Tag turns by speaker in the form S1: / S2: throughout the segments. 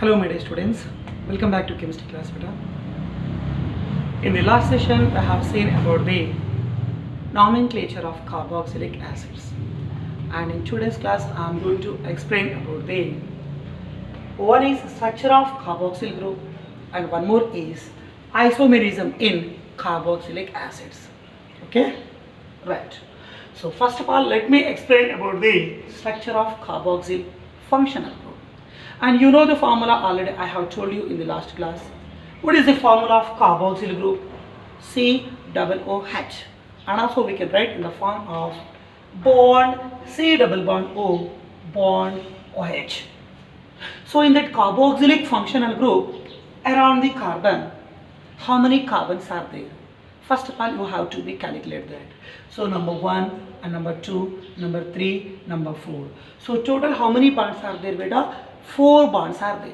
S1: Hello my dear students, welcome back to chemistry class beta. In the last session I have seen about the nomenclature of carboxylic acids, and in today's class I am going to explain about the one is structure of carboxyl group and one more is isomerism in carboxylic acids. Okay, right. So first of all let me explain about the structure of carboxyl functional group. And you know the formula already, I have told you in the last class. What is the formula of carboxyl group? COOH. And also we can write in the form of bond C double bond O bond OH. So in that carboxylic functional group, around the carbon, how many carbons are there? First of all you have to be calculate that. So number 1 and number 2, number 3, number 4. So total how many bonds are there, beta? 4 bonds are there.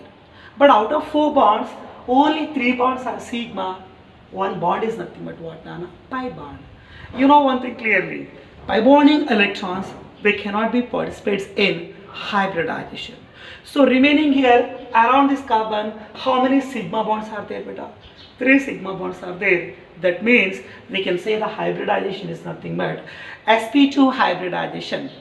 S1: But out of 4 bonds, only 3 bonds are sigma. One bond is nothing but what, Nana? Pi bond. You know one thing clearly. Pi bonding electrons, they cannot be participates in hybridization. So remaining here around this carbon, how many sigma bonds are there, beta? 3 sigma bonds are there. That means we can say the hybridization is nothing but sp2 hybridization.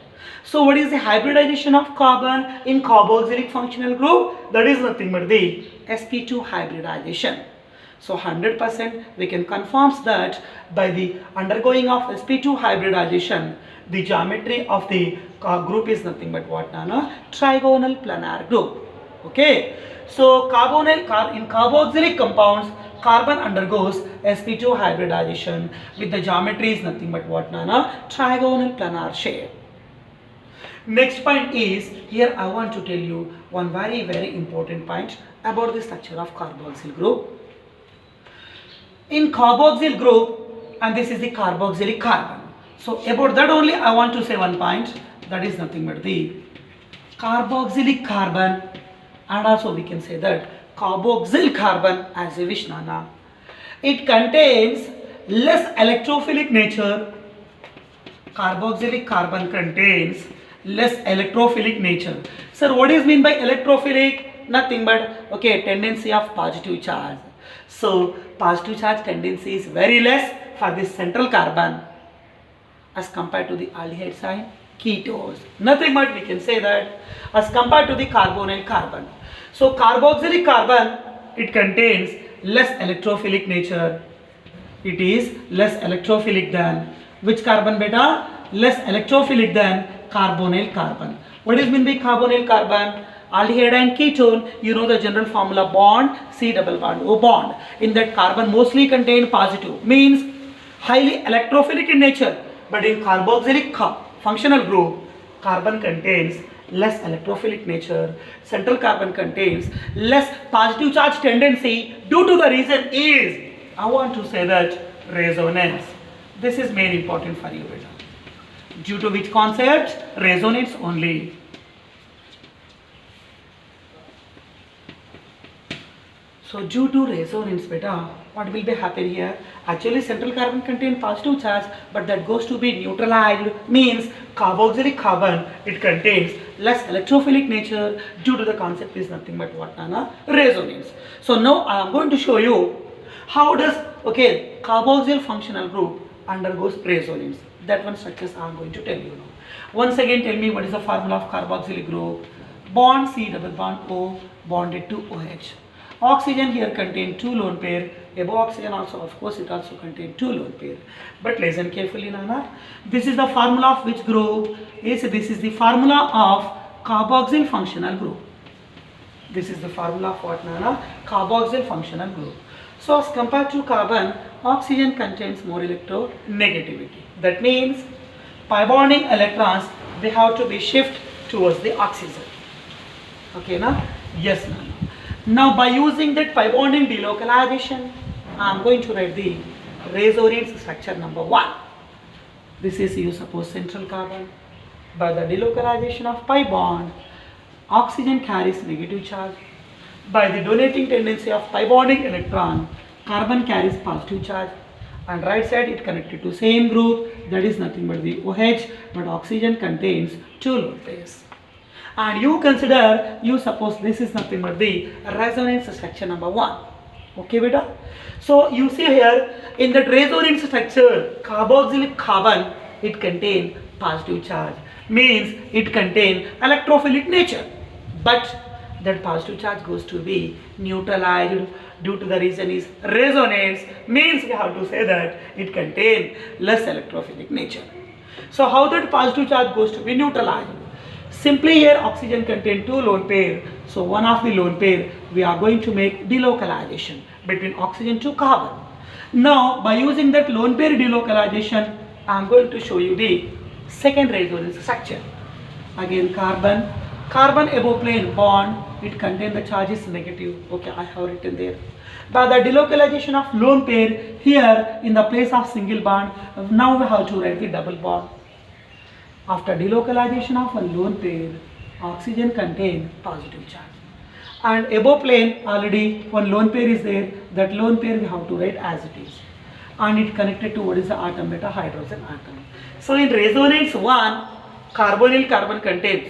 S1: So what is the hybridization of carbon in carboxylic functional group? That is nothing but the sp2 hybridization. So 100% we can confirm that by the undergoing of sp2 hybridization, the geometry of the group is nothing but what, Nana? Trigonal planar group. Okay. So in carboxylic compounds, carbon undergoes sp2 hybridization with the geometry is nothing but what, Nana? Trigonal planar shape. Next point is, here I want to tell you one very important point about the structure of carboxyl group. In carboxyl group, and this is the carboxylic carbon. So about that only I want to say one point, that is nothing but the carboxylic carbon, and also we can say that carboxyl carbon as a wish, Nana. It contains less electrophilic nature. Carboxylic carbon contains less electrophilic nature. Sir, what is mean by electrophilic? Nothing but tendency of positive charge. So positive charge tendency is very less for this central carbon as compared to the aldehyde sign ketones. Nothing but we can say that as compared to the carbonyl carbon. So carboxylic carbon, it contains less electrophilic nature. It is less electrophilic than which carbon, beta? Less electrophilic than carbonyl carbon. What is mean by carbonyl carbon? Aldehyde and ketone, you know the general formula bond C double bond O bond. In that carbon mostly contain positive, means highly electrophilic in nature. But in carboxylic functional group, carbon contains less electrophilic nature. Central carbon contains less positive charge tendency. Due to the reason is, I want to say that resonance. This is very important for you, beta. Due to which concept? Resonance only. So due to resonance, beta, what will be happen here? Actually central carbon contain positive charge, but that goes to be neutralized, means carboxylic carbon, it contains less electrophilic nature. Due to the concept is nothing but what, Nana? Resonance. So now I am going to show you how does carboxyl functional group undergoes resonance. That one structures I am going to tell you now. Once again tell me what is the formula of carboxylic group. Bond C double bond O bonded to OH. Oxygen here contain 2 lone pair. Above oxygen also, of course, it also contain 2 lone pair. But listen carefully, Nana. This is the formula of which group? Yes, this is the formula of carboxyl functional group. This is the formula of what, Nana? Carboxyl functional group. So as compared to carbon, oxygen contains more electronegativity. That means pi bonding electrons, they have to be shift towards the oxygen. Okay, na? Yes, Nana. Now by using that pi bonding delocalization, I am going to write the resonance structure number 1. This is, you suppose, central carbon. By the delocalization of pi bond, oxygen carries negative charge. By the donating tendency of pi bonding electron, carbon carries positive charge. And right side it connected to same group, that is nothing but the OH, but oxygen contains 2 lone pairs. And you suppose this is nothing but the resonance structure number 1. Okay, beta? So you see here in that resonance structure, carboxylic carbon, it contain positive charge, means it contain electrophilic nature. But that positive charge goes to be neutralized due to the reason is resonance, means we have to say that it contain less electrophilic nature. So how that positive charge goes to be neutralized? Simply here oxygen contain 2 lone pair. So one of the lone pair we are going to make delocalization between oxygen to carbon. Now by using that lone pair delocalization, I am going to show you the second resonance structure. Again carbon above plane bond, it contain the charge is negative. Okay, I have written there. By the delocalization of lone pair, here in the place of single bond, now we have to write the double bond. After delocalization of a lone pair, oxygen contain positive charge. And above plane already one lone pair is there, that lone pair we have to write as it is. And it connected to what is the atom, beta hydrogen atom. So in resonance 1, carboxylic carbon contain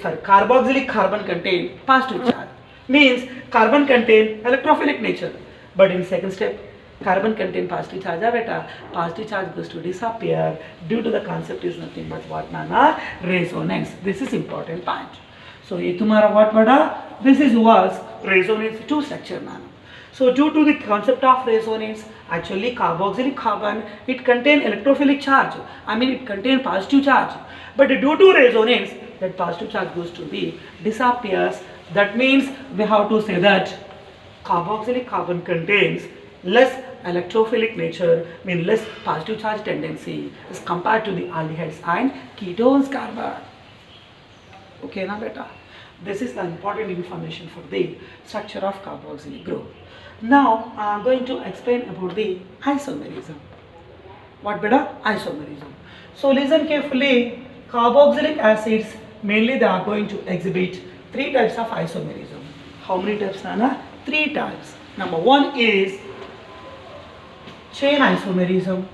S1: positive charge, means carbon contain electrophilic nature. But in second step, carbon contain positive charge, beta positive charge goes to disappear due to the concept is nothing but what nana resonance. This is important point. So ये तुम्हारा what बड़ा, this is was resonance 2 structure nana. So due to the concept of resonance, actually carboxylic carbon, it contain electrophilic charge, I mean it contain positive charge, but due to resonance that positive charge goes to be disappears. That means we have to say that carboxylic carbon contains less electrophilic nature, mean less positive charge tendency as compared to the aldehydes and ketones carbon. Okay na beta? This is the important information for the structure of carboxylic group. Now I am going to explain about the isomerism. What beta? Isomerism. So listen carefully. Carboxylic acids mainly they are going to exhibit 3 types of isomerism. How many types, Nana? 3 types. Number 1 is chain isomerism.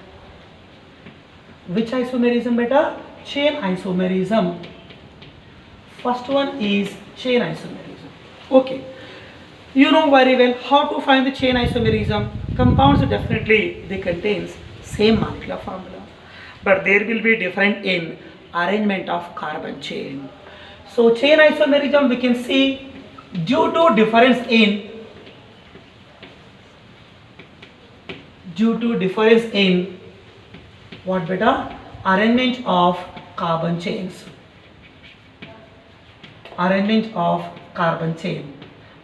S1: Which isomerism beta? Chain isomerism. First one is chain isomerism. Okay. You know very well how to find the chain isomerism. Compounds definitely they contains same molecular formula, but there will be different in arrangement of carbon chain. So chain isomerism we can see due to difference in what beta? Arrangement of carbon chains. Arrangement of carbon chain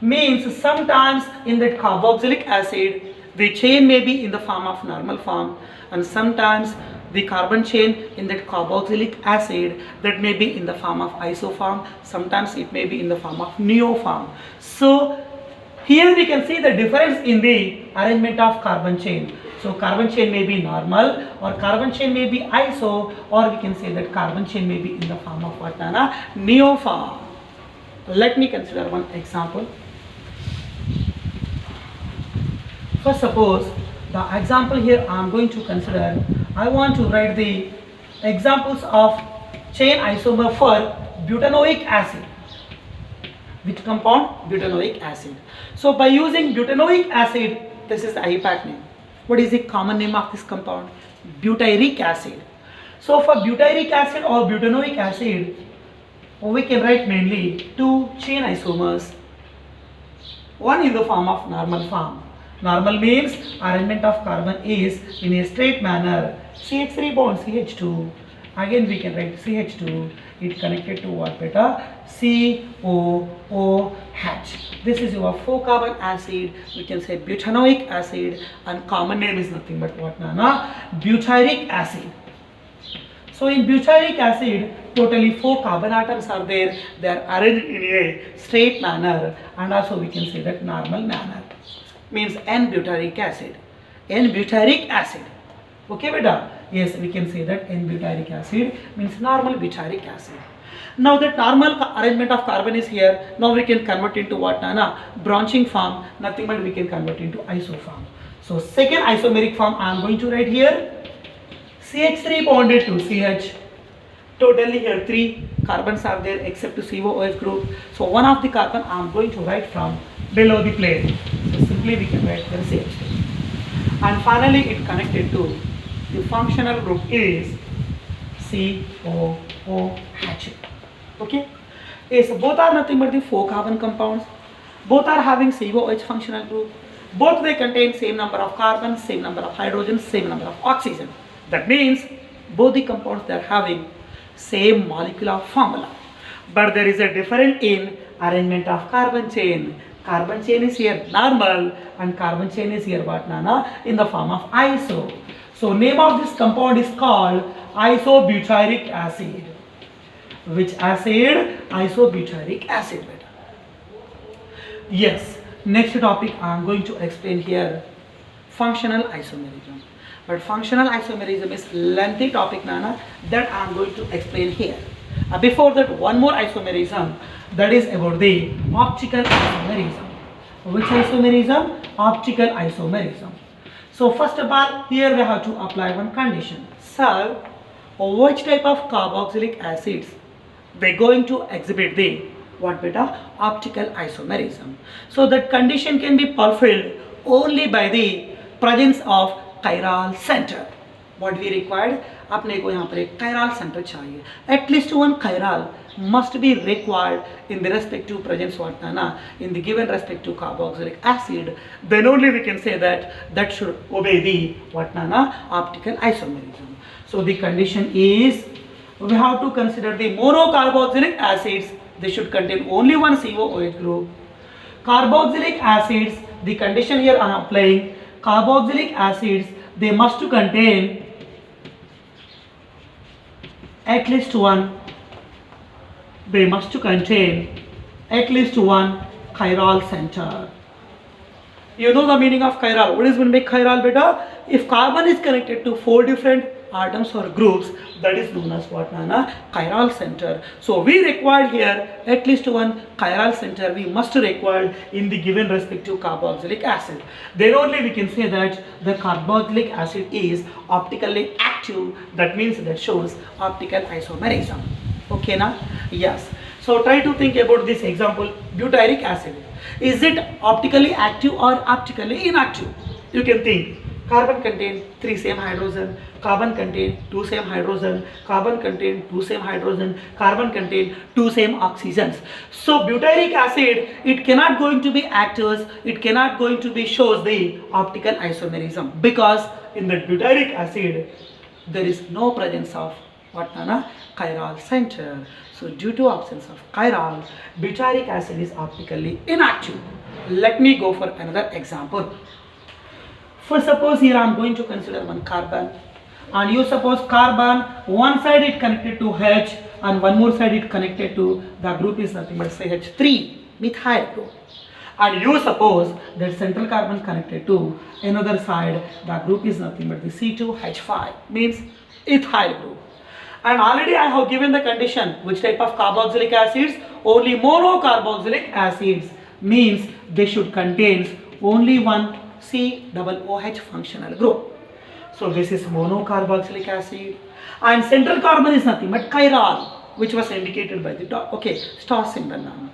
S1: means sometimes in that carboxylic acid the chain may be in the form of normal form, and sometimes the carbon chain in that carboxylic acid that may be in the form of isoform, sometimes it may be in the form of neoform. So here we can see the difference in the arrangement of carbon chain. So carbon chain may be normal, or carbon chain may be iso, or we can say that carbon chain may be in the form of what, Nana? Neoform. Let me consider one example. First, suppose the example here I am going to consider, I want to write the examples of chain isomer for butanoic acid. Which compound? Butanoic acid. So by using butanoic acid, this is the IUPAC name. What is the common name of this compound? Butyric acid. So for butyric acid or butanoic acid, we can write mainly 2 chain isomers. One in the form of normal form. Normal means arrangement of carbon is in a straight manner. CH3 bond CH2. Again we can write CH2. It connected to what beta? COOH. This is your 4 carbon acid. We can say butanoic acid, and common name is nothing but what, Nana? Butyric acid. So in butyric acid, totally 4 carbon atoms are there. They are arranged in a straight manner, and also we can say that normal manner. Means N-butyric acid. N-butyric acid. Okay, beta? Yes, we can say that N-butyric acid means normal butyric acid. Now that normal arrangement of carbon is here, now we can convert into what, Nana? Branching form, nothing but we can convert into isoform. So second isomeric form I am going to write here. CH3 bonded to CH. Totally here 3 carbons are there except to COOH group. So one of the carbon I am going to write from below the plate. So simply we can write the CH3. And finally it connected to the functional group is COOH. Okay. Yes, both are nothing but the 4 carbon compounds. Both are having COOH functional group. Both they contain same number of carbons, same number of hydrogens, same number of oxygen. That means both the compounds they are having same molecular formula. But there is a difference in arrangement of carbon chain. Carbon chain is here normal and carbon chain is here what Nana? In the form of iso. So name of this compound is called isobutyric acid. Which acid? Isobutyric acid. Yes. Next topic I am going to explain here functional isomerism. But functional isomerism is lengthy topic Nana that I am going to explain here. Before that one more isomerism, that is about the optical isomerism. Which isomerism? Optical isomerism. So first of all here we have to apply one condition. So which type of carboxylic acids they going to exhibit the what beta? Optical isomerism. So that condition can be fulfilled only by the presence of chiral center. What we required? अपने को यहाँ पर एक chiral center चाहिए. At least one chiral must be required in the respective presence what Nana in the given respective carboxylic acid. Then only we can say that that should obey the what Nana optical isomerism. So the condition is we have to consider the monocarboxylic acids. They should contain only one COOH group. Carboxylic acids, the condition here I am applying, carboxylic acids, they must contain at least one, they must contain at least one chiral center. You know the meaning of chiral. What is meant by chiral beta? If carbon is connected to 4 different atoms or groups, that is known as what Nana? Chiral center. So we required here at least one chiral center we must require in the given respective carboxylic acid. Then only we can say that the carboxylic acid is optically active. That means that shows optical isomerism. Okay na? Yes. So try to think about this example, butyric acid. Is it optically active or optically inactive? You can think. Carbon contain 3 same hydrogen, carbon contain 2 same hydrogen, carbon contain 2 same hydrogen, carbon contain 2 same oxygens. So butyric acid, it cannot going to be active, it cannot going to be shows the optical isomerism because in the butyric acid there is no presence of what Nana? Chiral center. So due to absence of chiral, butyric acid is optically inactive. Let me go for another example. For suppose here I am going to consider one carbon and you suppose carbon one side it connected to H and one more side it connected to the group is nothing but CH3 methyl group, and you suppose that central carbon connected to another side the group is nothing but the C2H5 means ethyl group. And already I have given the condition which type of carboxylic acids, only monocarboxylic acids means they should contain only one COOH functional group. So this is monocarboxylic acid and central carbon is nothing but chiral which was indicated by the dot. Okay, star symbol now.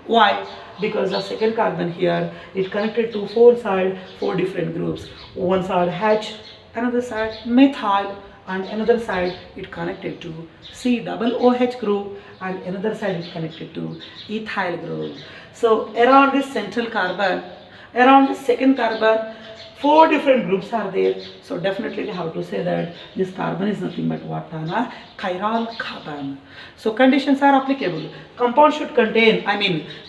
S1: Why? Because the second carbon here it connected to 4 different groups. One side H, another side methyl, and another side it connected to COOH group and another side it connected to ethyl group. So around this central carbon, around the second carbon, 4 different groups are there. So definitely we have to say that this carbon is nothing but what Nana? Chiral carbon. So conditions are applicable. Compound should contain,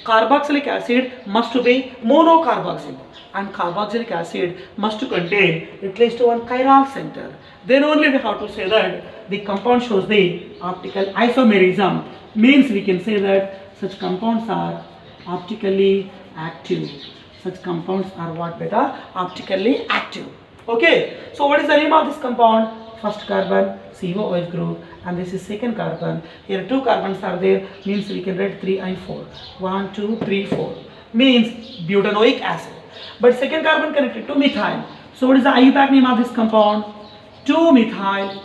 S1: carboxylic acid must be monocarboxyl and carboxylic acid must contain at least one chiral center. Then only we have to say that the compound shows the optical isomerism, means we can say that such compounds are optically active. Such compounds are what beta? Optically active. Okay. So what is the name of this compound? First carbon COOH group and this is second carbon. Here 2 carbons are there, means we can write 3 and 4. 1, 2, 3, 4 means butanoic acid. But second carbon connected to methyl. So what is the IUPAC name of this compound? 2-methyl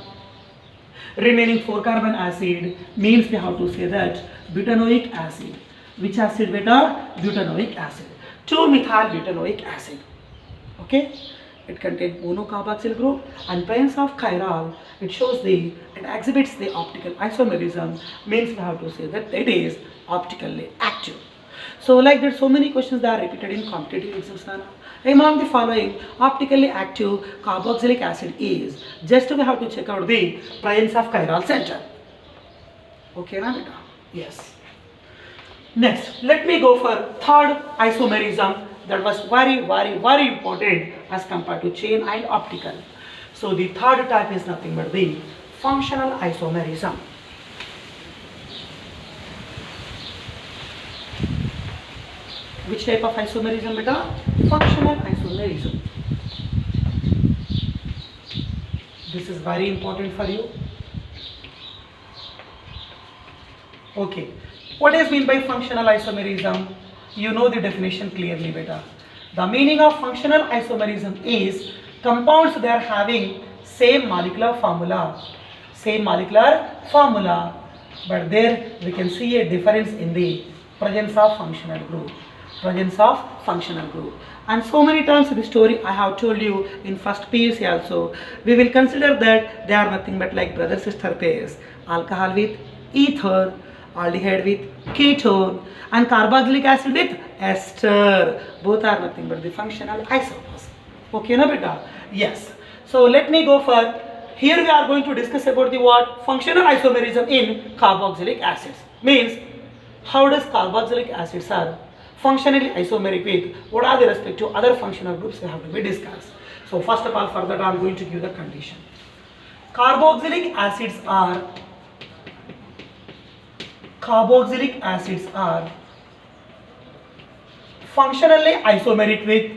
S1: Remaining 4 carbon acid means we have to say that butanoic acid. Which acid beta? Butanoic acid. 2-methyl butanoic acid. Okay? It contains monocarboxyl group and presence of chiral. It exhibits the optical isomerism, means we have to say that it is optically active. So like that, so many questions that are repeated in competitive exams. Among the following optically active carboxylic acid is, just we have to check out the presence of chiral center. Okay, na beta? Yes. Next, let me go for third isomerism. That was very important as compared to chain and optical. So the third type is nothing but the functional isomerism. Which type of isomerism beta? Functional isomerism. This is very important for you. Okay. What is meant by functional isomerism? You know the definition clearly beta. The meaning of functional isomerism is compounds they are having same molecular formula, but there we can see a difference in the presence of functional group. And so many times in the story I have told you in first PUC also, we will consider that they are nothing but like brother sister pairs, alcohol with ether, aldehyde with ketone, and carboxylic acid with ester. Both are nothing but the functional isomers. Okay, na beta? Yes. So let me go for, here we are going to discuss about the what? Functional isomerism in carboxylic acids. Means, how does carboxylic acids are functionally isomeric with what are the respective other functional groups we have to be discussed. So first of all, for that I am going to give the condition. Carboxylic acids are functionally isomeric with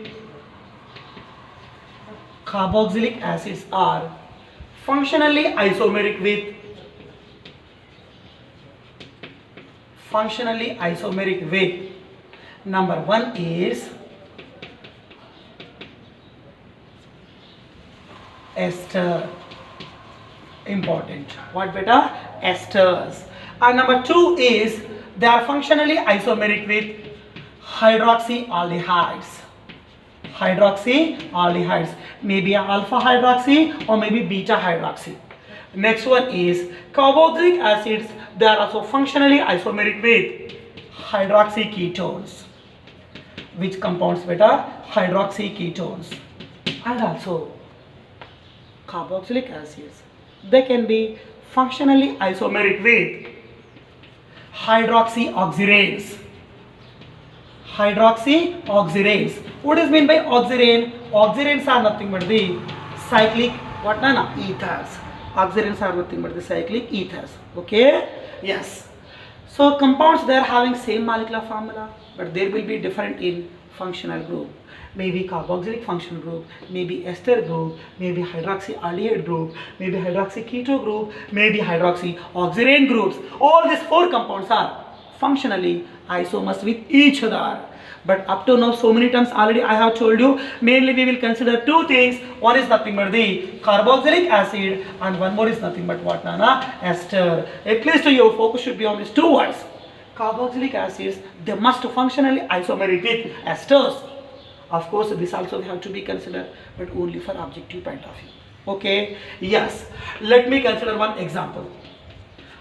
S1: number one is ester. Important. What beta? Esters. And number two is they are functionally isomeric with hydroxyaldehydes. Maybe alpha hydroxy or maybe beta hydroxy. Next one is carboxylic acids. They are also functionally isomeric with hydroxy ketones. Which compounds beta? Hydroxy ketones. And also carboxylic acids, they can be functionally isomeric with hydroxyoxyranes. What is meant by oxyrane? Oxyranes are nothing but the cyclic ethers. Oxyranes are nothing but the cyclic ethers. Okay? Yes. So compounds, they are having same molecular formula, but there will be different in functional group. Maybe carboxylic functional group, maybe ester group, maybe hydroxyaldehyde group, maybe hydroxyketo group, maybe hydroxyoxyrane groups. All these four compounds are functionally isomers with each other. But up to now, so many times already I have told you, mainly we will consider two things. One is nothing but the carboxylic acid, and one more is nothing but what, Nana? Ester. At least your focus should be on these two words. Carboxylic acids, they must functionally isomeric with esters. Of course, this also have to be considered, but only for objective point of view. Okay? Yes. Let me consider one example.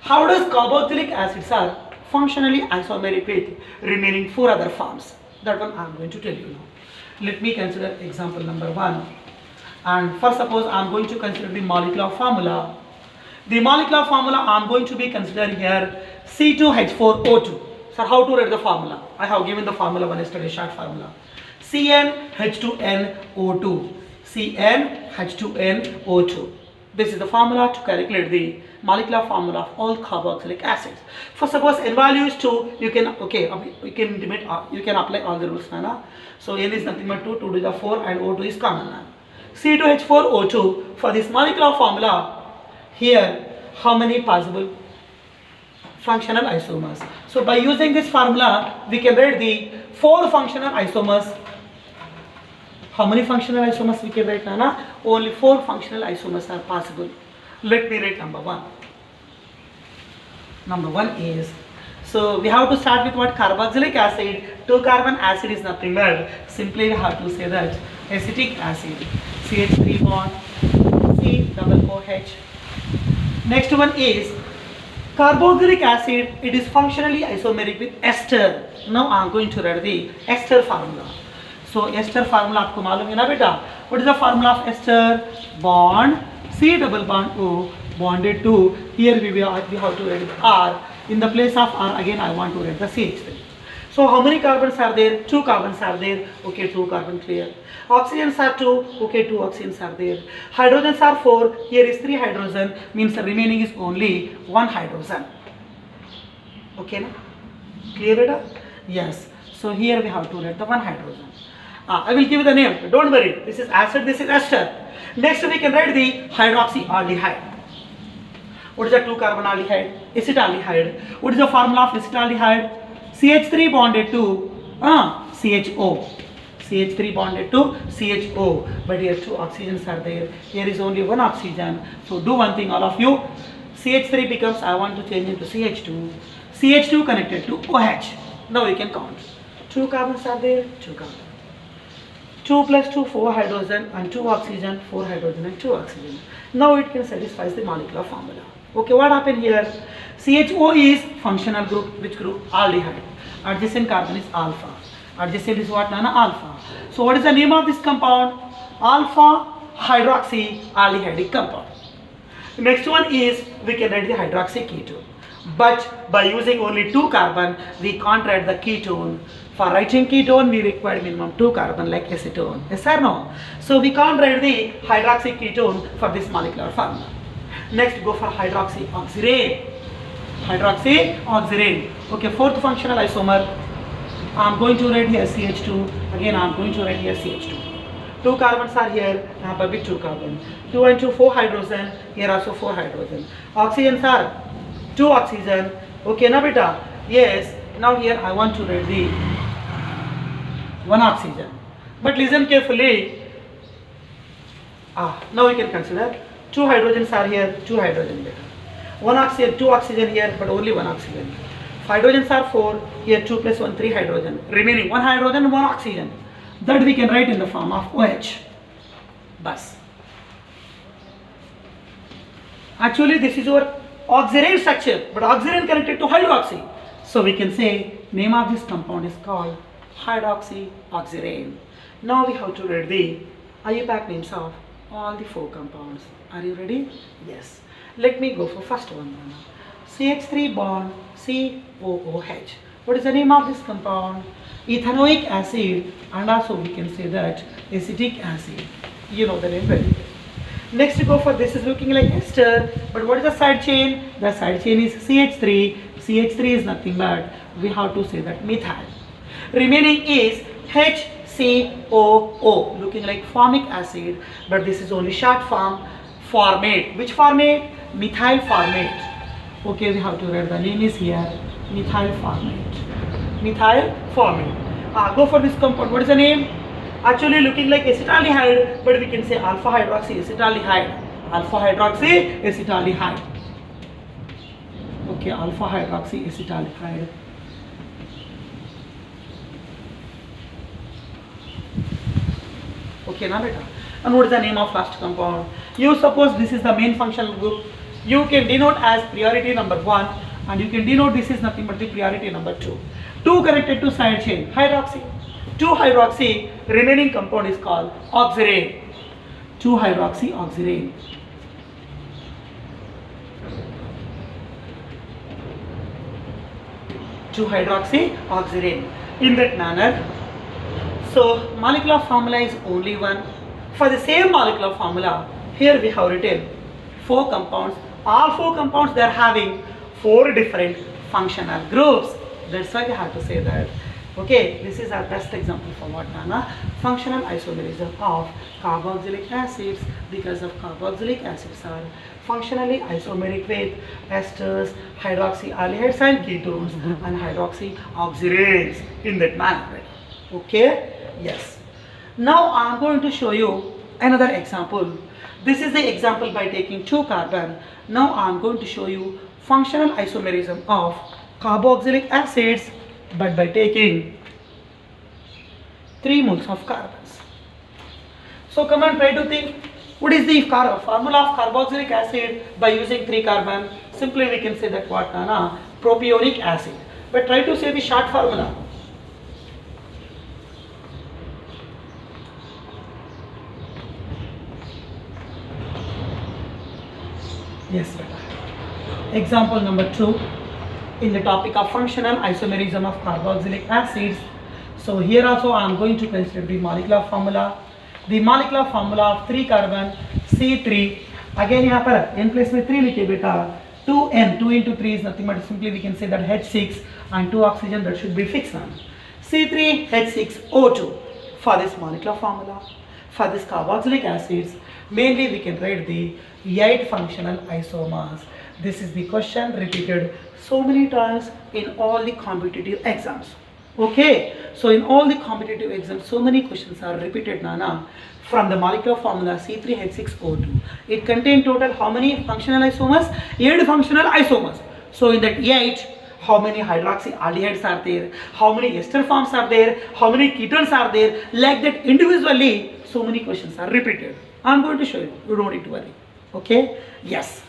S1: How does carboxylic acids are functionally isomeric with remaining four other forms? That one I am going to tell you now. Let me consider example number one. And first, suppose I am going to consider the molecular formula. The molecular formula I am going to be considering here C2H4O2. So how to write the formula? I have given the formula one yesterday, short formula. CnH2nO2. CnH2nO2. This is the formula to calculate the molecular formula of all carboxylic acids. For suppose n value is 2, you can apply all the rules, Nana. So n is nothing but 2, 2 to the 4, and O2 is common. Nana. C2H4O2, for this molecular formula, here how many possible functional isomers? So by using this formula, we can write the 4 functional isomers. How many functional isomers we can write, Nana? Only 4 functional isomers are possible. Let me write number 1. Number one is, so we have to start with what? Carboxylic acid. 2 carbon acid is nothing but, simply we have to say that acetic acid, CH3 bond, C double OH. Next one is carboxylic acid. It is functionally isomeric with ester. Now I am going to write the ester formula. So ester formula आपको मालूम है ना बेटा? What is the formula of ester? Bond C double bond O bonded to, here we have to write R. In the place of R again I want to write the CH3. So how many carbons are there? 2 carbons are there. Okay, 2 carbon clear. Oxygens are 2. Okay, 2 oxygens are there. Hydrogens are 4. Here is 3 hydrogen. Means the remaining is only 1 hydrogen. Okay, na? Clear it? Yes. So here we have to write the 1 hydrogen. I will give you the name. Don't worry. This is acid. This is ester. Next we can write the hydroxyaldehyde. What is the 2 carbon aldehyde? Acetaldehyde. What is the formula of acetaldehyde? CH3 bonded to CHO. CH3 bonded to CHO. But here 2 oxygens are there. Here is only 1 oxygen. So do one thing all of you. CH3 becomes, I want to change into CH2. CH2 connected to OH. Now we can count. 2 carbons are there. 2 carbons. 2 plus 2, 4 hydrogen and 2 oxygen, 4 hydrogen and 2 oxygen. Now it can satisfy the molecular formula. Okay, what happened here? CHO is functional group. Which group? Aldehyde. Adjacent carbon is alpha. Adjacent is what, Nana? Alpha. So what is the name of this compound? Alpha hydroxyaldehydic compound. Next one is, we can write the hydroxy ketone. But by using only 2 carbon, we can't write the ketone. For writing ketone, we require minimum 2 carbon like acetone. Yes or no? So we can't write the hydroxy ketone for this molecular formula. Next, go for hydroxyoxyrane. Hydroxyoxyrane. Okay, 4th functional isomer. I am going to write here CH2. Again, I am going to write here CH2. 2 carbons are here. यहाँ पर भी 2 carbon. 2 and 2, 4 hydrogen. Here also 4 hydrogen. Oxygens are 2 oxygen. Okay, na beta? Yes. Now here I want to write the 1 oxygen. But listen carefully. Now we can consider 2 hydrogens are here, 2 hydrogen beta. 1 oxygen, 2 oxygen here, but only 1 oxygen. Hydrogens are 4, here 2 plus 1, 3 hydrogen. Remaining 1 hydrogen and 1 oxygen. That we can write in the form of OH. Bas. Actually this is your oxyrane structure, but oxyrane connected to hydroxy. So we can say name of this compound is called hydroxyoxyrane. Now we have to read the IUPAC names of all the 4 compounds. Are you ready? Yes. Let me go for first one. CH3 bond COOH. What is the name of this compound? Ethanoic acid, and also we can say that acetic acid. You know the name very well. Next go for, this is looking like ester, but what is the side chain? The side chain is CH3. CH3 is nothing but, we have to say that methyl. Remaining is HCOO, looking like formic acid, but this is only short form, formate. Which formate? Methyl formate. Okay, we have to write the name is here, methyl formate. Methyl formate. Go for this compound. What is the name? Actually looking like acetaldehyde, but we can say alpha hydroxy acetaldehyde. Alpha hydroxy acetaldehyde. Okay, alpha hydroxy acetaldehyde. Okay, now beta. And what is the name of last compound? You suppose this is the main functional group. You can denote as priority number 1, and you can denote this is nothing but the priority number 2. 2 connected to side chain, hydroxy. 2 hydroxy, remaining compound is called oxyrane. 2 hydroxyoxyrane. In that manner, so molecular formula is only one. For the same molecular formula, here we have written 4 compounds. All 4 compounds, they are having 4 different functional groups. That's why we have to say that. Okay, this is our best example for what, Nana? Functional isomerism of carboxylic acids, because of carboxylic acids are functionally isomeric with esters, hydroxyaldehydes and ketones, and hydroxyoxyranes in that manner. Okay? Yes. Now I am going to show you another example. This is the example by taking 2 carbon. Now I am going to show you functional isomerism of carboxylic acids, but by taking 3 moles of carbons. So come on, try to think. What is the formula of carboxylic acid by using 3 carbon? Simply we can say that what, Nana? Propionic acid. But try to say the short formula. Yes, beta. Example number 2 in the topic of functional isomerism of carboxylic acids. So here also I am going to consider the molecular formula. The molecular formula of 3 carbon C3. Again यहाँ पर n place में 3 लिखे बेटा. 2n, 2 into 3 is nothing but simply we can say that H6 and 2 oxygen, that should be fixed now. C3H6O2 for this molecular formula. For this carboxylic acids, mainly we can write the 8 functional isomers. This is the question repeated so many times in all the competitive exams. Okay, so in all the competitive exams, so many questions are repeated, Nana, from the molecular formula C3H6O2. It contains total how many functional isomers? 8 functional isomers. So in that 8, how many hydroxyaldehydes are there? How many ester forms are there? How many ketones are there? Like that individually, so many questions are repeated. I am going to show you. You don't need to worry. Okay? Yes.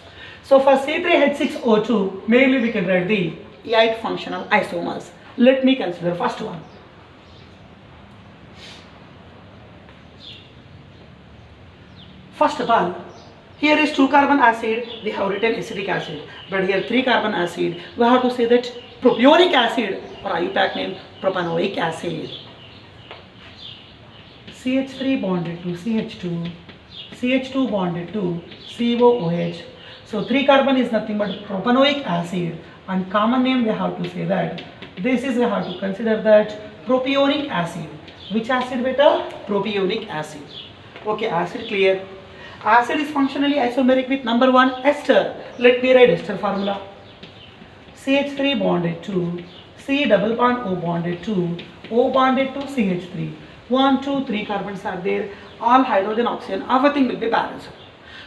S1: So for C3H6O2, mainly we can write the 8 functional isomers. Let me consider first one. First of all, here is 2 carbon acid, we have written acetic acid, but here 3 carbon acid, we have to say that propionic acid, or IUPAC name propanoic acid. CH3 bonded to CH2, CH2 bonded to COOH. So 3 carbon is nothing but propanoic acid, and common name we have to say that this is, we have to consider that propionic acid. Which acid beta? Propionic acid. Okay, acid clear. Acid is functionally isomeric with number 1 ester. Let me write ester formula. CH3 bonded to C double bond O bonded to O bonded to CH3. 1, 2, 3 carbons are there. All hydrogen, oxygen, everything will be balanced.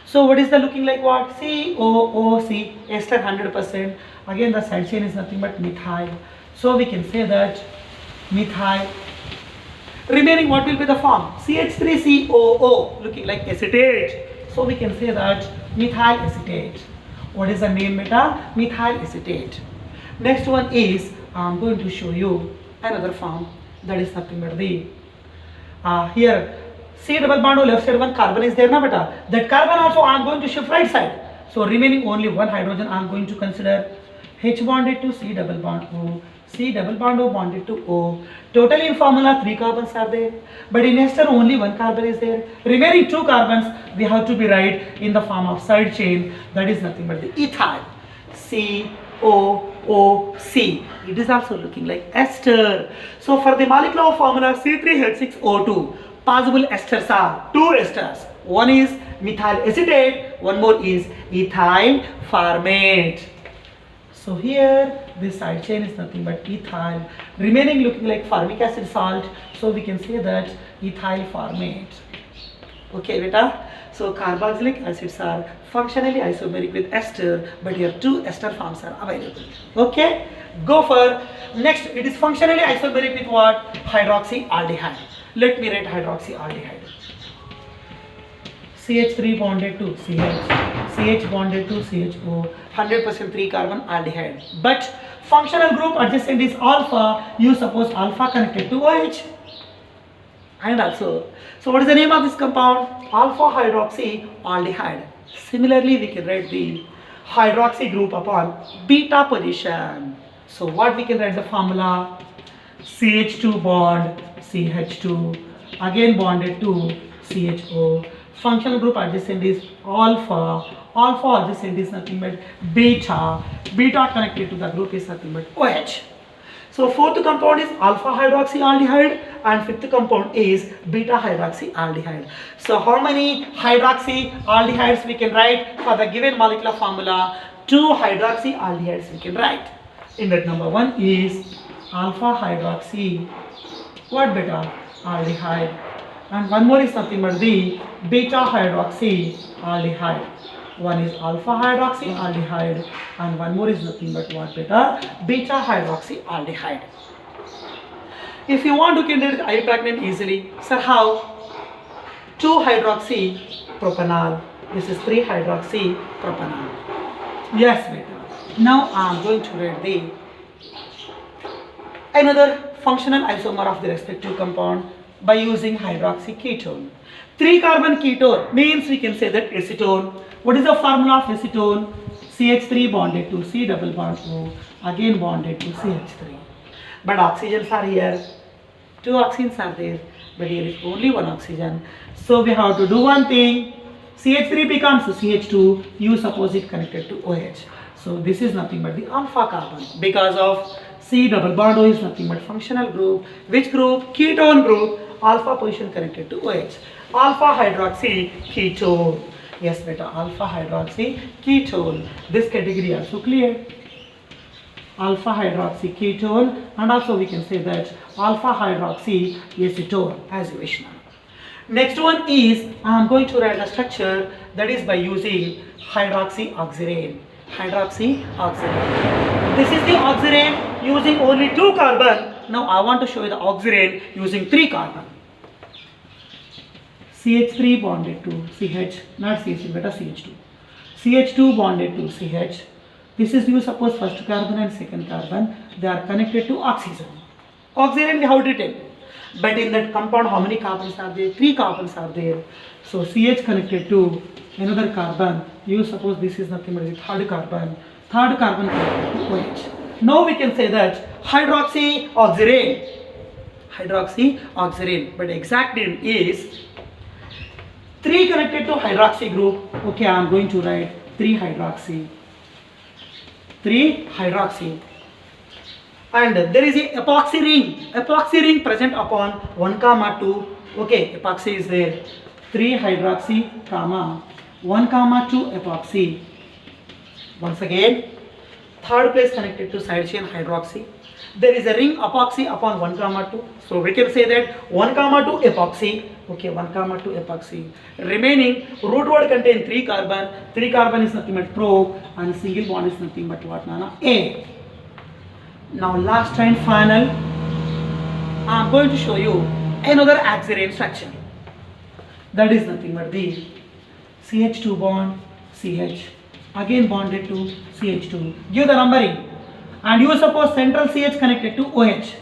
S1: So what is the looking like what? COOC, ester 100%. Again the side chain is nothing but methyl. So we can say that methyl. Remaining what will be the form? CH3COO, looking like acetate. So we can say that methyl acetate. What is the name beta? Methyl acetate. Next one is, I am going to show you another form, that is nothing but the here C double bond O left side 1 carbon is there na beta. That carbon also I am going to shift right side. So remaining only 1 hydrogen I am going to consider. H bonded to C double bond O, C double bond O bonded to O. Total in formula 3 carbons are there, but in ester only 1 carbon is there. Remaining 2 carbons we have to be write in the form of side chain, that is nothing but the ethyl. COOC. It is also looking like ester. So for the molecular formula C3H6O2, possible esters are 2 esters. One is methyl acetate, one more is ethyl formate. So here this side chain is nothing but ethyl, remaining looking like formic acid salt, so we can say that ethyl formate. Okay beta, so carboxylic acids are functionally isomeric with ester, but here 2 ester forms are available. Okay, go for next. It is functionally isomeric with what? Hydroxyaldehyde. Let me write hydroxyaldehyde. CH3 bonded to CH, CH bonded to CHO, 100% 3 carbon aldehyde. But functional group adjacent is alpha. You suppose alpha connected to OH. And also, so what is the name of this compound? Alpha hydroxyaldehyde. Similarly, we can write the hydroxy group upon beta position. So what we can write the formula? CH2 bond CH2, again bonded to CHO. Functional group adjacent is alpha. Alpha adjacent is nothing but beta. Beta connected to the group is nothing but OH. So fourth compound is alpha hydroxyaldehyde and fifth compound is beta hydroxyaldehyde. So how many hydroxyaldehydes we can write for the given molecular formula? 2 hydroxyaldehydes we can write. In that number 1 is alpha hydroxy, what beta? Aldehyde. And one more is nothing but the beta hydroxyaldehyde. One is alpha hydroxyaldehyde and one more is nothing but what beta? Beta hydroxyaldehyde. If you want to kindle ipragnate easily, sir, how? 2-hydroxypropanol. This is 3-hydroxypropanol. Yes, beta. Now I am going to write the another functional isomer of the respective compound by using hydroxyketone. 3-carbon ketone means we can say that acetone. What is the formula of acetone? CH3 bonded to C double bond O, again bonded to CH3. But oxygens are here. 2 oxygens are there, but here is only 1 oxygen. So we have to do one thing. CH3 becomes CH2. You suppose it connected to OH. So this is nothing but the alpha carbon. Because of C double bond O is nothing but functional group. Which group? Ketone group. Alpha position connected to OH. Alpha hydroxy ketone. Yes, beta. Alpha hydroxy ketone. This category also clear. Alpha hydroxy ketone, and also we can say that alpha hydroxy acetone, as you wish now. Next one is I am going to write a structure, that is by using hydroxyoxyrane. Hydroxyoxyrane. This is the oxyrane using only 2 carbon. Now I want to show you the oxyrane using 3 carbon. CH3 bonded to CH, not CH3, but CH2. CH2 bonded to CH. This is, you suppose, first carbon and second carbon. They are connected to oxygen. Oxyrane we have written. But in that compound, how many carbons are there? 3 carbons are there. So CH connected to another carbon. You suppose this is nothing but the third carbon. Third carbon connected to OH. Now we can say that hydroxyoxyrane. Hydroxyoxyrane. But exact name is 3 connected to hydroxy group. Okay, I am going to write 3-hydroxy. 3-hydroxy. And there is a epoxy ring present upon 1, 2. Okay, epoxy is there. 3-hydroxy, 1, 2 epoxy. Once again, third place connected to side chain hydroxy. There is a ring epoxy upon 1, 2. So we can say that 1, 2 epoxy. Okay, 1, 2 epoxy. Remaining root word contain 3 carbon. 3 carbon is nothing but pro, and single bond is nothing but what, Nana? A. Now last and final, I am going to show you another oxyrane structure. That is nothing but the CH2 bond, CH, again bonded to CH2. Give the numbering. And you suppose central CH connected to OH.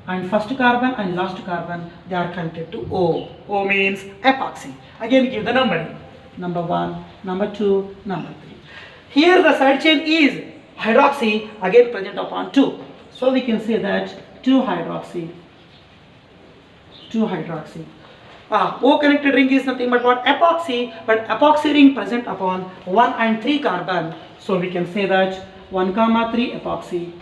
S1: And first carbon and last carbon, they are connected to O. O means epoxy. Again give the numbering. Number 1, number 2, number 3. Here the side chain is hydroxy, again present upon 2. So we can say that 2-hydroxy. O connected ring is nothing but what? Epoxy, but epoxy ring present upon 1 and 3 carbon. So we can say that 1, 3 epoxy.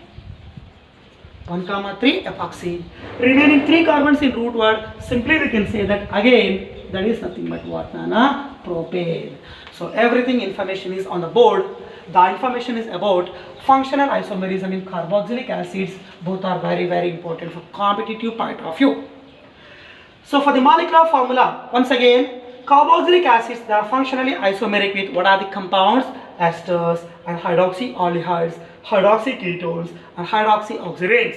S1: 1, 3 epoxy. Remaining 3 carbons in root word, simply we can say that again, that is nothing but what, Nana? Propane. So everything information is on the board. The information is about functional isomerism in carboxylic acids. Both are very, very important for competitive point of view. So for the molecular formula, once again, carboxylic acids, they are functionally isomeric with what are the compounds? Esters and hydroxyaldehydes, hydroxyketones and hydroxyoxyranes.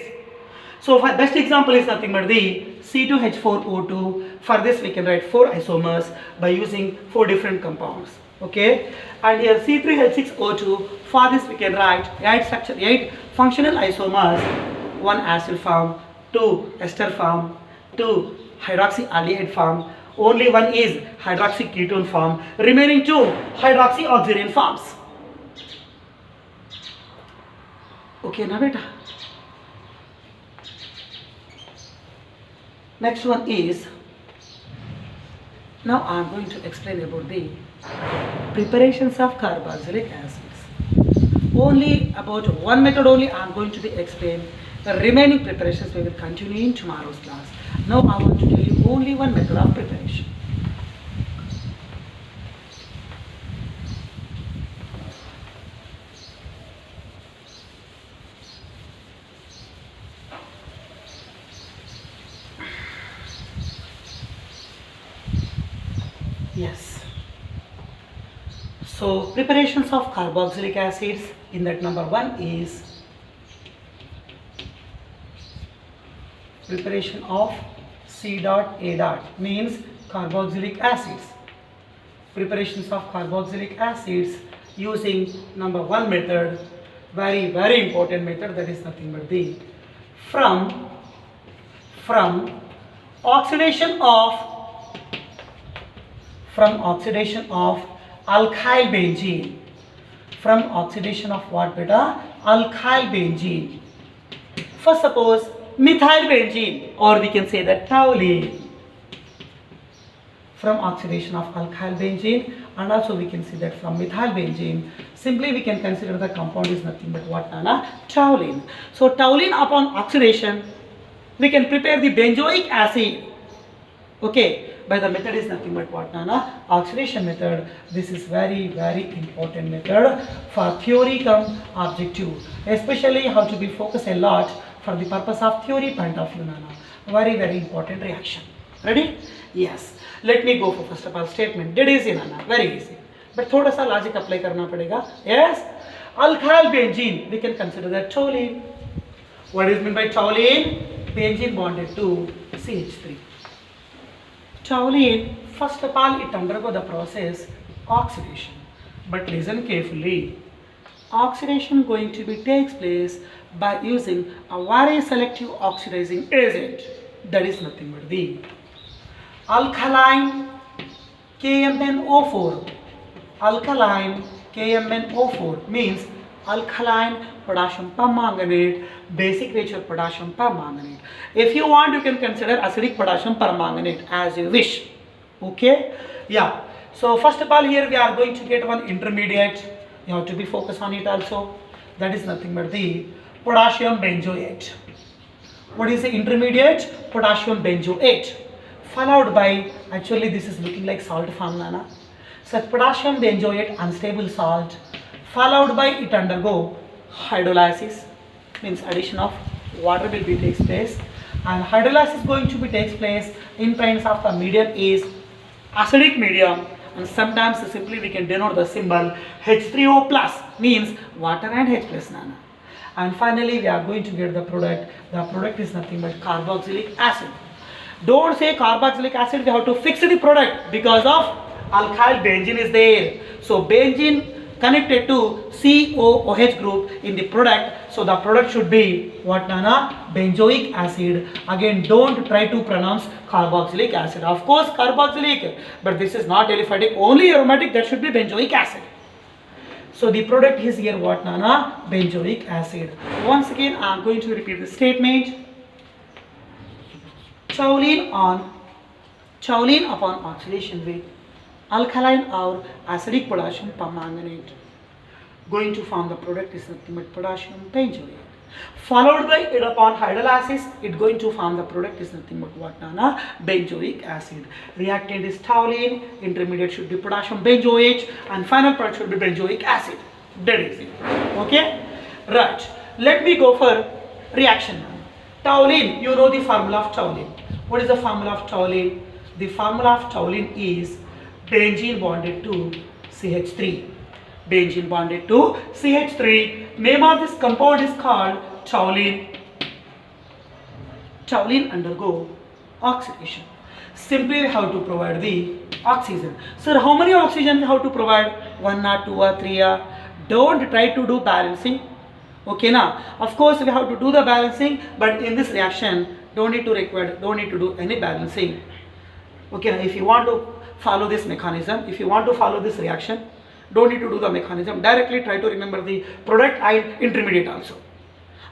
S1: So for best example is nothing but the C2H4O2. For this we can write 4 isomers by using 4 different compounds. Okay, and here C3H6O2. For this we can write 8 functional isomers. 1 acyl form, 2 ester form, 2 hydroxyaldehyde form. Only 1 is hydroxyketone form. Remaining 2 hydroxyoxyrane forms. Okay, now beta. Next one is, now I am going to explain about the preparations of carboxylic acids. Only about one method only I am going to be explained. The remaining preparations we will continue in tomorrow's class. Now I want to tell you only one method of preparation. Yes. So preparations of carboxylic acids, in that number 1 is preparation of C dot A dot means carboxylic acids. Preparations of carboxylic acids using number 1 method, very important method, that is nothing but the from oxidation of alkyl benzene. From oxidation of what beta? Alkyl benzene. First suppose methyl benzene, or we can say that toluene. From oxidation of alkyl benzene, and also we can see that from methyl benzene, simply we can consider the compound is nothing but what, Nana? Toluene. So toluene upon oxidation, we can prepare the benzoic acid. Okay, by the method is nothing but what, Nana? Oxidation method. This is very important method for theory cum objective, especially how to be focused a lot for the purpose of theory point of view, Nana. Very important reaction. Ready? Yes. Let me go for first of all statement. That is easy, Nana. Very easy. But thoda sa logic apply karna padega. Yes. Alkyl benzene, we can consider that toluene. What is meant by toluene? Benzene bonded to CH3. Toluene, first of all, it undergo the process oxidation. But listen carefully. Oxidation going to be takes place by using a very selective oxidizing agent. That is nothing but the alkaline KMnO4. Alkaline KMnO4 means alkaline potassium permanganate, basic nature potassium permanganate. If you want, you can consider acidic potassium permanganate as you wish. Okay? Yeah. So first of all, here we are going to get one intermediate. You have to be focused on it also. That is nothing but the potassium benzoate. What is the intermediate? Potassium benzoate. Followed by, actually this is looking like salt form, Nana. Such potassium benzoate, unstable salt, followed by it undergo hydrolysis, means addition of water will be takes place, and hydrolysis going to be takes place in presence of the medium is acidic medium, and sometimes simply we can denote the symbol H3O plus, means water and H plus, Nana. And finally we are going to get the product. The product is nothing but carboxylic acid. Don't say carboxylic acid, we have to fix the product because of alkyl benzene is there. So benzene connected to COOH group in the product. So the product should be what, Nana? Benzoic acid. Again, don't try to pronounce carboxylic acid. Of course carboxylic, but this is not aliphatic, only aromatic, that should be benzoic acid. So the product is here what, Nana? Benzoic acid. Once again I am going to repeat the statement. Toluene upon oxidation with alkaline or acidic potassium permanganate going to form the product is nothing but potassium benzoate. Followed by it upon hydrolysis, it going to form the product is nothing but what, Nana? Benzoic acid. Reactant is toluene, intermediate should be potassium benzoate, and final product should be benzoic acid. That is it. Okay? Right. Let me go for reaction. Toluene, you know the formula of toluene. What is the formula of toluene? The formula of toluene is benzene bonded to CH3. Benzene bonded to CH3. Name of this compound is called toluene. Toluene undergo oxidation. Simply we have to provide the oxygen. Sir, how many oxygen we have to provide? 1 or 2 or 3 or? Don't try to do balancing. Okay, now of course we have to do the balancing, but in this reaction don't need to do any balancing. Okay, now if you want to follow this mechanism, if you want to follow this reaction, don't need to do the mechanism, directly try to remember the product and intermediate also.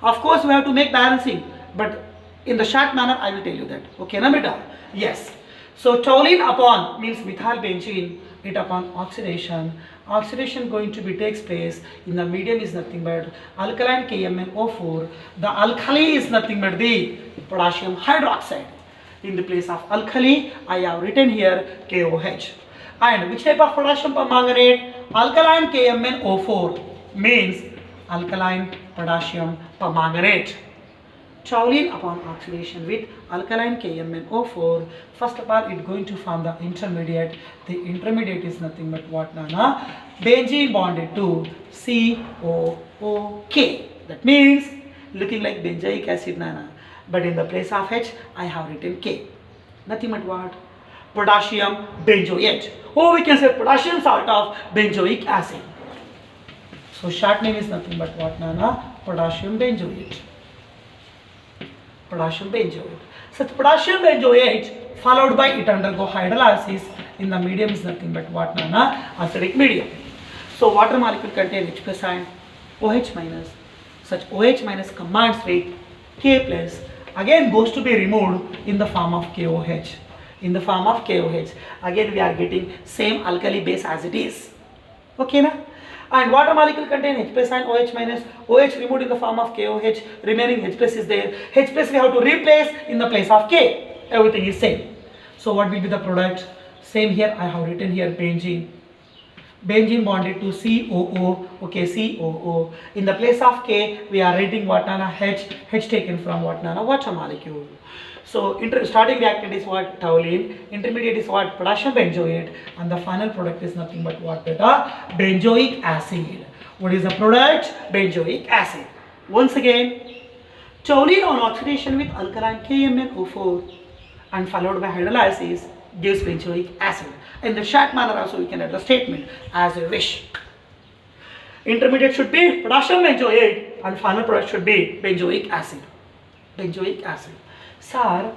S1: Of course we have to make balancing, but in the short manner I will tell you that. Okay, na beta? Yes. So toluene upon means methyl benzene, it upon oxidation. Oxidation going to be takes place in the medium is nothing but alkaline KMnO4. The alkali is nothing but the potassium hydroxide. In the place of alkali, I have written here KOH. And which type of potassium permanganate? Alkaline KMnO4 means alkaline potassium permanganate. Toluene upon oxidation with alkaline KMnO4, first of all it's going to form the intermediate. The intermediate is nothing but what, Nana? Benzene bonded to COOK. That means looking like benzoic acid, Nana. But in the place of H, I have written K. Nothing but what? Potassium benzoate. Or we can say potassium salt of benzoic acid. So short name is nothing but what, Nana? Potassium benzoate. Potassium benzoate. Such potassium benzoate followed by it undergo hydrolysis in the medium is nothing but what, Nana? Acidic medium. So water molecule contain H plus and OH minus. Such OH minus combines with K plus again goes to be removed in the form of KOH. In the form of KOH. Again we are getting same alkali base as it is. Okay, na? And water molecule contain H plus and OH minus. OH removed in the form of KOH. Remaining H plus is there. H plus we have to replace in the place of K. Everything is same. So what will be the product? Same here. I have written here benzene. Benzene bonded to COO. Okay, COO. In the place of K, we are writing what, Nana? H. H taken from what, Nana? Water molecule. So starting reactant is what? Toluene. Intermediate is what? Potassium benzoate. And the final product is nothing but what, beta? Benzoic acid. What is the product? Benzoic acid. Once again, toluene on oxidation with alkaline KMnO4 and followed by hydrolysis gives benzoic acid. In the short manner also we can add the statement as you wish. Intermediate should be potassium benzoate and final product should be benzoic acid. Benzoic acid. Sir,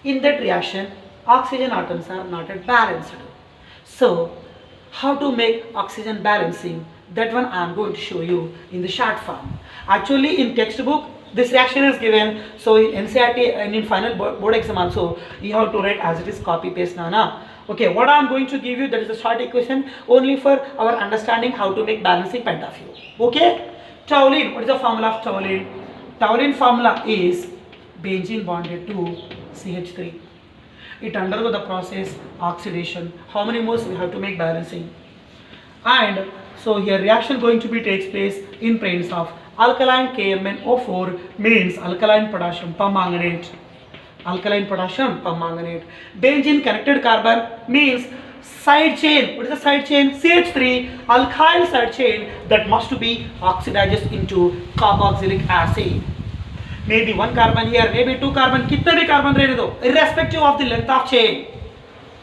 S1: in that reaction, oxygen atoms are not at balanced. So, how to make oxygen balancing? That one I am going to show you in the short form. Actually, in textbook, this reaction is given. So, in NCERT and in final board exam also, you have to write as it is copy paste, Nana. Okay, what I am going to give you, that is a short equation only for our understanding how to make balancing point of view. Okay, toluene. What is the formula of toluene? Toluene formula is benzene bonded to CH3. It undergo the process oxidation. How many moles we have to make balancing? And so here reaction going to be takes place in presence of alkaline KMnO4 means alkaline potassium permanganate. Alkaline potassium permanganate. Benzene connected carbon means side chain. What is the side chain? CH3 alkyl side chain that must be oxidized into carboxylic acid. Maybe one carbon here, maybe two carbon, kitne bhi carbon rehne do, irrespective of the length of chain.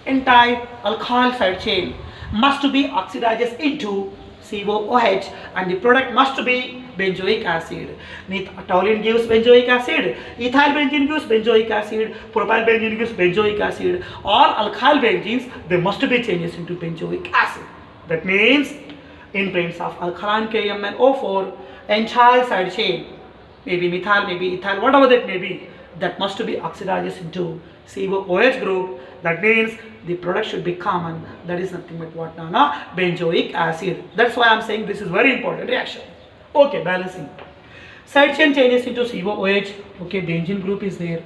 S1: Entire alkyl side chain must be oxidized into COOH and the product must be benzoic acid. Toluene gives benzoic acid, ethyl benzene gives benzoic acid, propyl benzene gives benzoic acid. All alkyl benzenes, they must be changed into benzoic acid. That means in presence of alkaline KMnO4, entire side chain, maybe methyl, maybe ethyl, whatever that may be, that must be oxidized into COOH group. That means the product should be common. That is nothing but what, Nana? Benzoic acid. That's why I am saying this is very important reaction. Okay, balancing. Side chain changes into COOH. Okay, benzene group is there.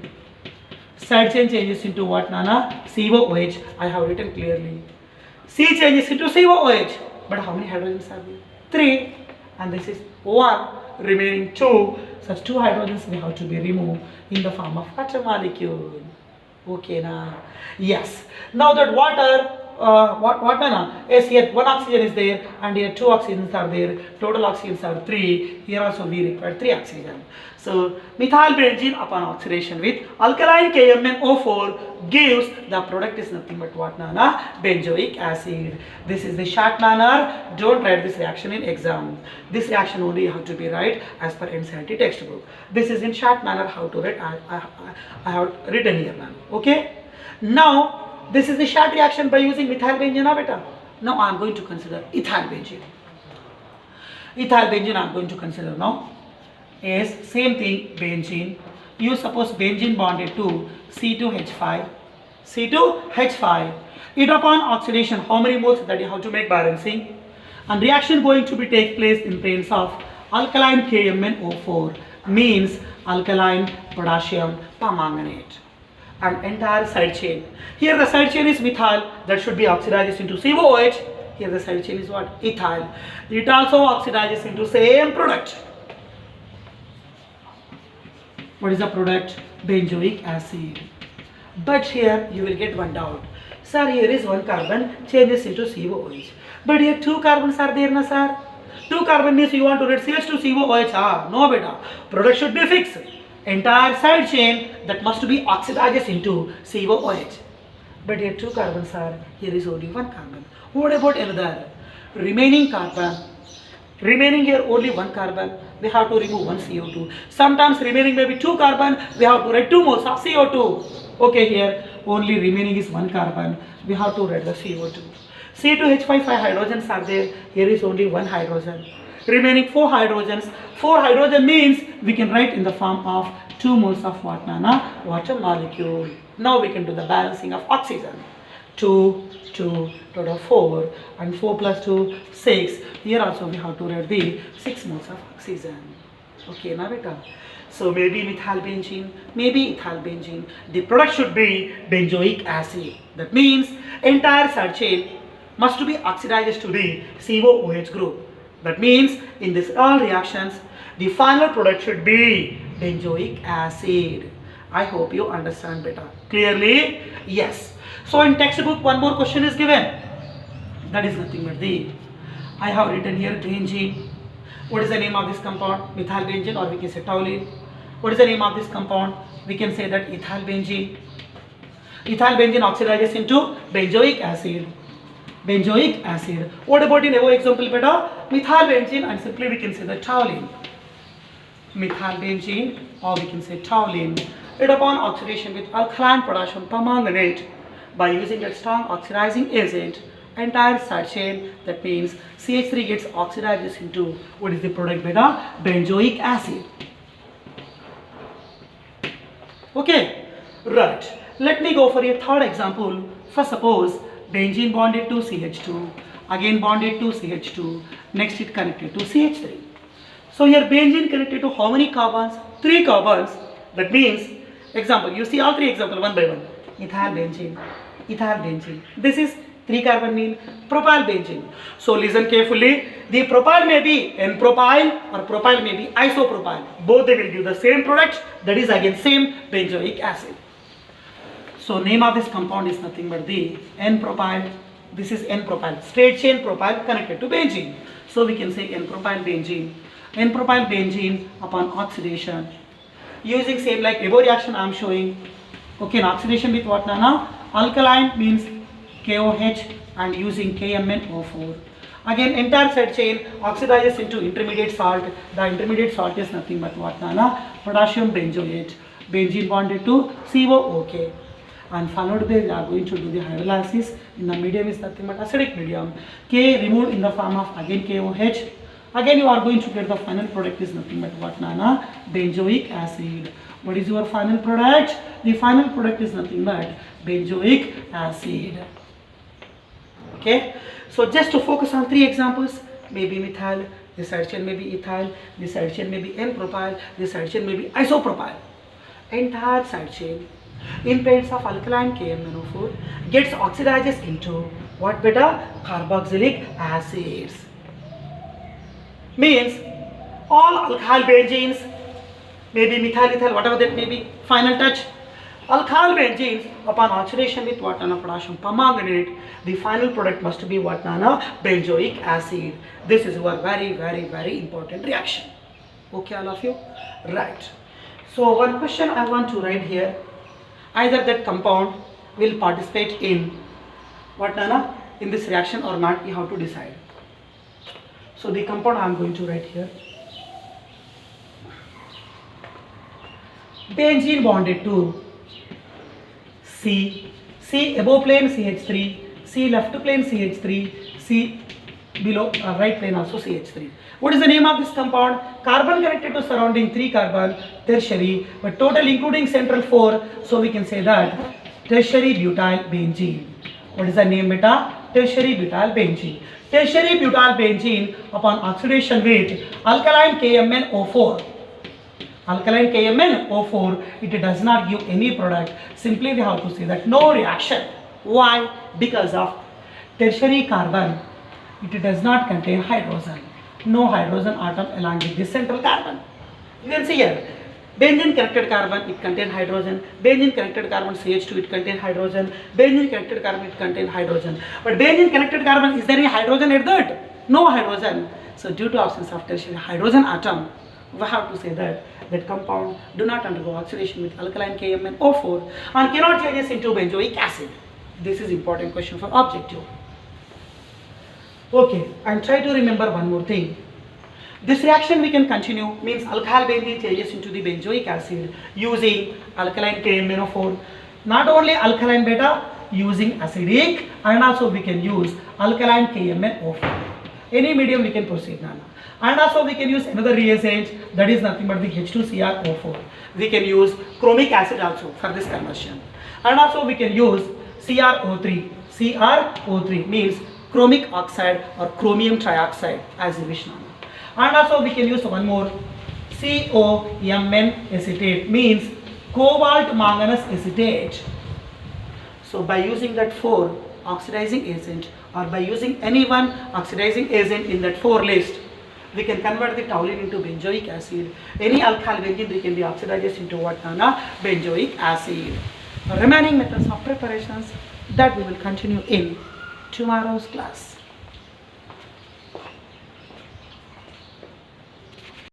S1: Side chain changes into what, Nana? COOH. I have written clearly. C changes into COOH. But how many hydrogens are there? 3. And this is 1. Remaining 2. Such 2 hydrogens we have to be removed in the form of water molecule. Okay, na? Yes. Now that water, water na? Yes, here 1 oxygen is there and here 2 oxygens are there. Total oxygens are 3. Here also we require 3 oxygen. So, methyl benzene upon oxidation with alkaline KMnO4 gives the product is nothing but what, Nana? Benzoic acid. This is the short manner. Don't write this reaction in exam. This reaction only you have to be right as per NCERT textbook. This is in short manner how to write. I have written here, man. Okay. Now this is the short reaction by using methyl benzene, beta. Now I am going to consider ethyl benzene. Ethyl benzene I am going to consider now. Is same thing, benzene. You suppose benzene bonded to C2H5. C2H5. It upon oxidation, how many moles that you have to make balancing? And reaction going to be take place in presence of alkaline KMnO4 means alkaline potassium permanganate. And entire side chain. Here the side chain is methyl that should be oxidized into COOH. Here the side chain is what? Ethyl. It also oxidizes into same product. What is the product? Benzoic acid. But here you will get one doubt. Sir, here is one carbon changes into COOH. But here two carbons are there, na sir? Two carbon means you want to write CH2COOH. Ah, no beta. Product should be fixed. Entire side chain that must be oxidizes into COOH. But here two carbons are, here is only one carbon. What about another? Remaining carbon. Remaining here only one carbon. We have to remove one CO2. Sometimes remaining may be two carbon. We have to write 2 moles of CO2. Okay, here only remaining is one carbon. We have to write the CO2. C2H5 5 hydrogens are there. Here is only one hydrogen. Remaining 4 hydrogens. 4 hydrogen means we can write in the form of 2 moles of what, Nana? Water molecule. Now we can do the balancing of oxygen. 2, 2, total 4, and 4 plus 2, 6. Here also we have to write the 6 moles of oxygen. Okay, now beta. So maybe methyl benzene, maybe ethyl benzene. The product should be benzoic acid. That means entire side chain must be oxidized to the COOH group. That means in this all reactions, the final product should be benzoic acid. I hope you understand better. Clearly? Yes. So in textbook one more question is given. That is nothing but the, I have written here benzene. What is the name of this compound? Methyl benzene, or we can say toluene. What is the name of this compound? We can say that ethyl benzene. Ethyl benzene oxidizes into benzoic acid. Benzoic acid. What about in our example beta? Methyl benzene, and simply we can say the toluene. Methyl benzene, or we can say toluene. It upon oxidation with alkaline potassium permanganate by using that strong oxidizing agent, entire side chain, that means CH3 gets oxidized into, what is the product beta? Benzoic acid. Okay, right. Let me go for a third example. First, suppose benzene bonded to CH2, again bonded to CH2, next it connected to CH3. So here benzene connected to how many carbons? 3 carbons. That means, example, you see all 3 examples one by one. Ethyl benzene, ethyl benzene. This is 3 carbon mean propyl benzene. So listen carefully. The propyl may be N-propyl or propyl may be isopropyl. Both they will give the same product, that is again same benzoic acid. So name of this compound is nothing but the N-propyl. This is N-propyl. Straight chain propyl connected to benzene. So we can say N-propyl benzene. N-propyl benzene upon oxidation. Using same like above reaction I am showing. Okay, an oxidation with what, Nana? Alkaline means KOH and using KMnO4. Again, entire side chain oxidizes into intermediate salt. The intermediate salt is nothing but what, Nana? Potassium benzoate. Benzene bonded to COOK. And followed by we are going to do the hydrolysis. In the medium is nothing but acidic medium. K removed in the form of again KOH. Again you are going to get the final product is nothing but what, Nana? Benzoic acid. What is your final product? The final product is nothing but benzoic acid. Okay, so just to focus on 3 examples, maybe methyl, this side chain may be ethyl, this side chain may be N-propyl, this side chain may be isopropyl. Entire side chain in presence of alkaline KMnO4 gets oxidizes into what beta? Carboxylic acids. Means all alkyl benzenes, maybe methyl, ethyl, whatever that may be, final touch. Alkyl benzenes upon oxidation with what, Nana? Potassium permanganate, the final product must be what, Nana? Benzoic acid. This is our very, very, very important reaction. Okay, all of you? Right. So one question I want to write here. Either that compound will participate in what, Nana? In this reaction or not, you have to decide. So the compound I am going to write here. Benzene bonded to C above plane CH3, C left plane CH3, C below right plane also CH3. What is the name of this compound? Carbon connected to surrounding 3 carbon, tertiary, but total including central 4. So we can say that tertiary butyl benzene. What is the name beta? Tertiary butyl benzene. Tertiary butyl benzene upon oxidation with alkaline KMnO4. Alkaline KMnO4, it does not give any product. Simply we have to say that no reaction. Why? Because of tertiary carbon, it does not contain hydrogen. No hydrogen atom along with the central carbon. You can see here, Benzene connected carbon, it contain hydrogen. Benzene connected carbon CH2, it contain hydrogen. Benzene connected carbon, it contain hydrogen. But benzene connected carbon, is there any hydrogen at that? No hydrogen. So due to absence of tertiary hydrogen atom, we have to say that compound do not undergo oxidation with alkaline KMnO4 and cannot changes into benzoic acid. This is important question for objective. Okay, and try to remember one more thing. This reaction we can continue, means alkyl benzene changes into the benzoic acid using alkaline KMnO4. Not only alkaline beta, using acidic, and also we can use alkaline KMnO4. Any medium we can proceed now. And also we can use another reagent, that is nothing but the H2CrO4. We can use chromic acid also for this conversion. And also we can use CrO3. CrO3 means chromic oxide or chromium trioxide as you wish now. And also we can use one more, COMn acetate, means cobalt manganese acetate. So by using that 4 oxidizing agent, or by using any one oxidizing agent in that 4 list, we can convert the toluene into benzoic acid. Any alkyl benzene they can be oxidized into what, Nana? Benzoic acid. The remaining methods of preparations that we will continue in tomorrow's class.